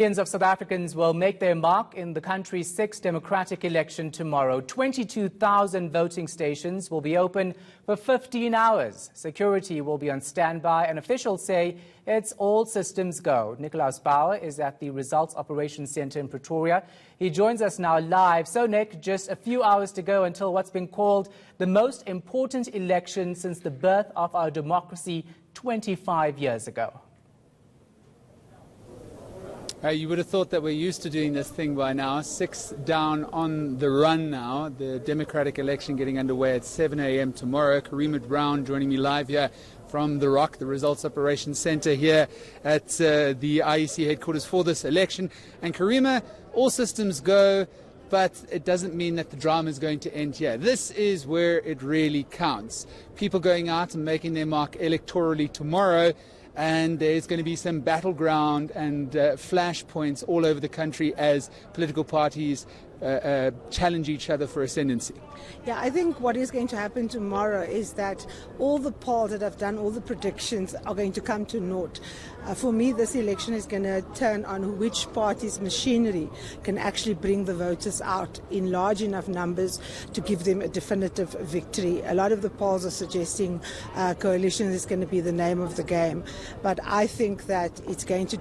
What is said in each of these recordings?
Millions of South Africans will make their mark in the country's sixth democratic election tomorrow. 22,000 voting stations will be open for 15 hours. Security will be on standby, and officials say it's all systems go. Nickolaus Bauer is at the Results Operations Center in Pretoria. He joins us now live. So, Nick, just a few hours to go until what's been called the most important election since the birth of our democracy 25 years ago. You would have thought that we're used to doing this thing by now. 6 down on the run now. The democratic election getting underway at 7 a.m. tomorrow. Karima Brown joining me live here from the Rock, the Results Operations Center here at the IEC headquarters for this election. And Karima, all systems go, but it doesn't mean that the drama is going to end here. This is where it really counts. People going out and making their mark electorally tomorrow. And there's going to be some battleground and flashpoints all over the country as political parties challenge each other for ascendancy. Yeah, I think what is going to happen tomorrow is that all the polls that have done, all the predictions are going to come to naught. For me, this election is going to turn on which party's machinery can actually bring the voters out in large enough numbers to give them a definitive victory. A lot of the polls are suggesting coalition is going to be the name of the game, but I think that it's going to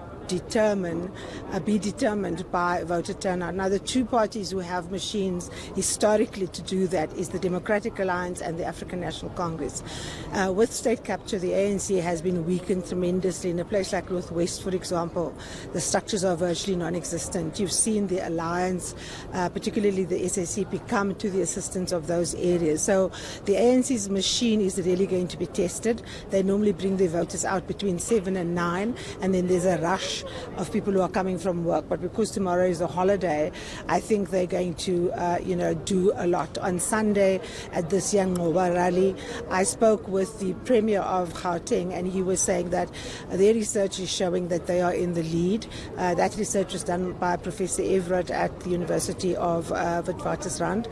be determined by voter turnout. Now, the two parties who have machines historically to do that is the Democratic Alliance and the African National Congress. With state capture, the ANC has been weakened tremendously. In a place like Northwest, for example, the structures are virtually non-existent. You've seen the alliance, particularly the SACP, come to the assistance of those areas. So the ANC's machine is really going to be tested. They normally bring their voters out between 7 and 9, and then there's a rush of people who are coming from work. But because tomorrow is a holiday, I think they're going to do a lot. On Sunday at this Young Ngoba rally, I spoke with the Premier of Gauteng, and he was saying that their research is showing that they are in the lead. That research was done by Professor Everett at the University of Witwatersrand.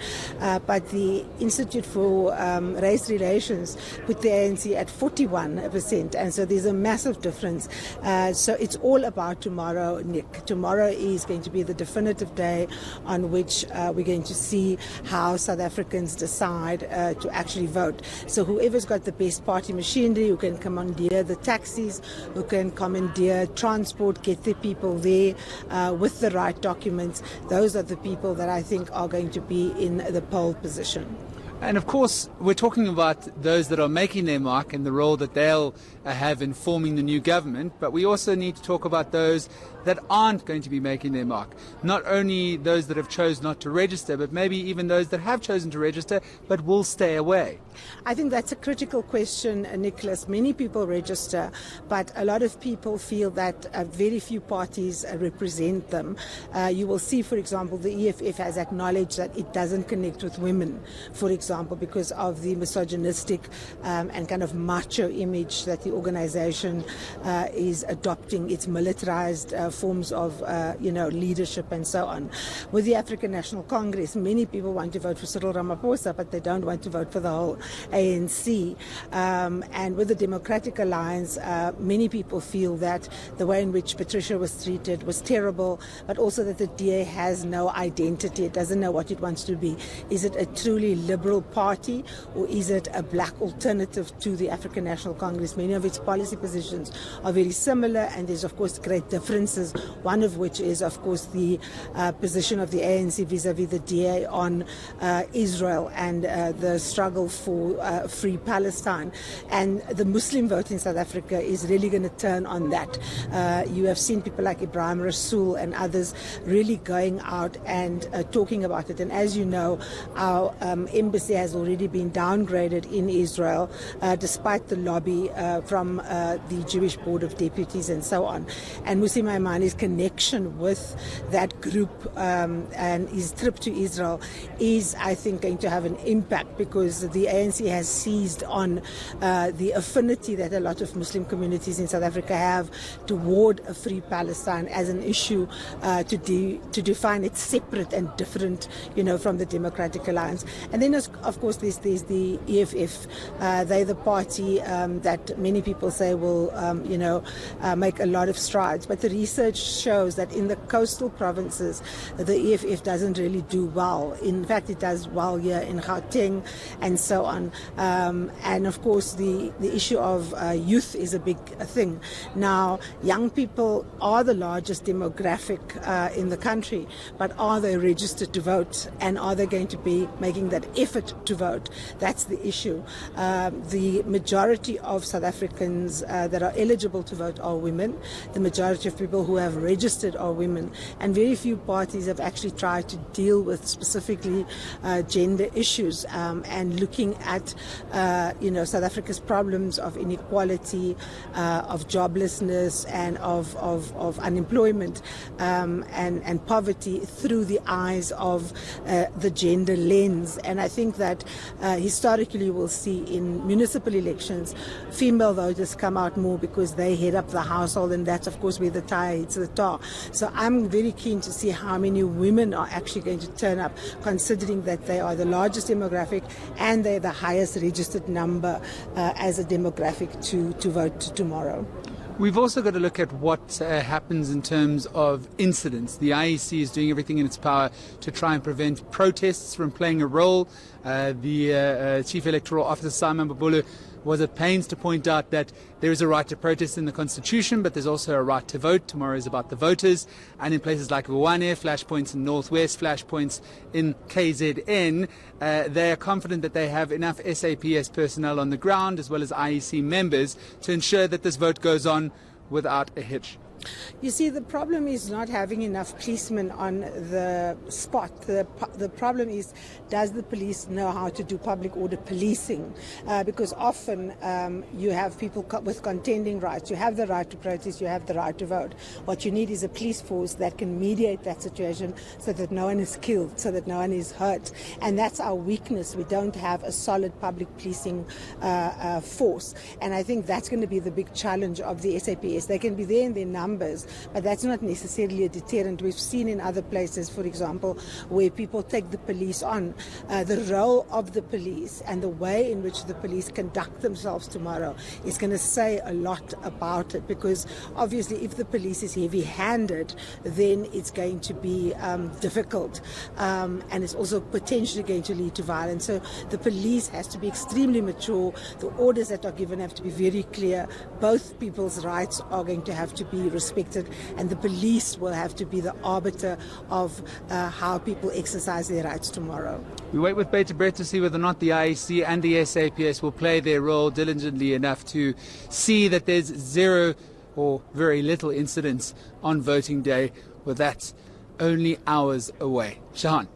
But the Institute for Race Relations put the ANC at 41%, and so there's a massive difference. So it's all about tomorrow, Nick. Tomorrow is going to be the definitive day on which we're going to see how South Africans decide to actually vote. So whoever's got the best party machinery, who can commandeer the taxis, who can commandeer transport, get the people there with the right documents, those are the people that I think are going to be in the pole position. And of course, we're talking about those that are making their mark and the role that they'll have in forming the new government, but we also need to talk about those that aren't going to be making their mark. Not only those that have chosen not to register, but maybe even those that have chosen to register but will stay away. I think that's a critical question, Nicholas. Many people register, but a lot of people feel that very few parties represent them. You will see, for example, the EFF has acknowledged that it doesn't connect with women, for example, because of the misogynistic and kind of macho image that the organization is adopting. Its militarized forms of leadership and so on. With the African National Congress, many people want to vote for Cyril Ramaphosa, but they don't want to vote for the whole ANC. And with the Democratic Alliance, many people feel that the way in which Patricia was treated was terrible, but also that the DA has no identity. It doesn't know what it wants to be. Is it a truly liberal party, or is it a black alternative to the African National Congress? Many of its policy positions are very similar, and there's of course great differences, one of which is of course the position of the ANC vis-a-vis the DA on Israel and the struggle for free Palestine. And the Muslim vote in South Africa is really going to turn on that. You have seen people like Ibrahim Rasool and others really going out and talking about it. And as you know, our embassy has already been downgraded in Israel despite the lobby from the Jewish Board of Deputies and so on. And Musi Maimani's connection with that group and his trip to Israel is, I think, going to have an impact, because the ANC has seized on the affinity that a lot of Muslim communities in South Africa have toward a free Palestine as an issue to define it separate and different, from the Democratic Alliance. And then, of course, there's the EFF. They're the party that many people say will, make a lot of strides. But the research shows that in the coastal provinces, the EFF doesn't really do well. In fact, it does well here in Gauteng and so on. And of course, the issue of youth is a big thing. Now, young people are the largest demographic in the country, but are they registered to vote? And are they going to be making that effort to vote? That's the issue. The majority of South Africans that are eligible to vote are women. The majority of people who have registered are women. And very few parties have actually tried to deal with specifically gender issues and looking at South Africa's problems of inequality, of joblessness, and of unemployment and poverty through the eyes of the gender lens. And I think that historically we'll see in municipal elections female voters come out more because they head up the household, and that's of course where the tie hits the tar. So I'm very keen to see how many women are actually going to turn up, considering that they are the largest demographic and they're the highest registered number as a demographic to vote tomorrow. We've also got to look at what happens in terms of incidents. The IEC is doing everything in its power to try and prevent protests from playing a role. The Chief Electoral Officer, Simon Babulu, was at pains to point out that there is a right to protest in the Constitution, but there's also a right to vote. Tomorrow is about the voters. And in places like Vuwane, flashpoints in Northwest, flashpoints in KZN, they are confident that they have enough SAPS personnel on the ground, as well as IEC members, to ensure that this vote goes on without a hitch. You see, the problem is not having enough policemen on the spot. The problem is, does the police know how to do public order policing? Because often you have people with contending rights. You have the right to protest, you have the right to vote. What you need is a police force that can mediate that situation so that no one is killed, so that no one is hurt. And that's our weakness. We don't have a solid public policing force. And I think that's going to be the big challenge of the SAPS. They can be there in their numbers, but that's not necessarily a deterrent. We've seen in other places, for example, where people take the police on. The role of the police and the way in which the police conduct themselves tomorrow is going to say a lot about it, because obviously if the police is heavy-handed, then it's going to be difficult, and it's also potentially going to lead to violence. So the police has to be extremely mature. The orders that are given have to be very clear. Both people's rights are going to have to be respected, and the police will have to be the arbiter of how people exercise their rights tomorrow. We wait with bated breath to see whether or not the IEC and the SAPS will play their role diligently enough to see that there's zero or very little incidents on voting day, with that only hours away. Shahan.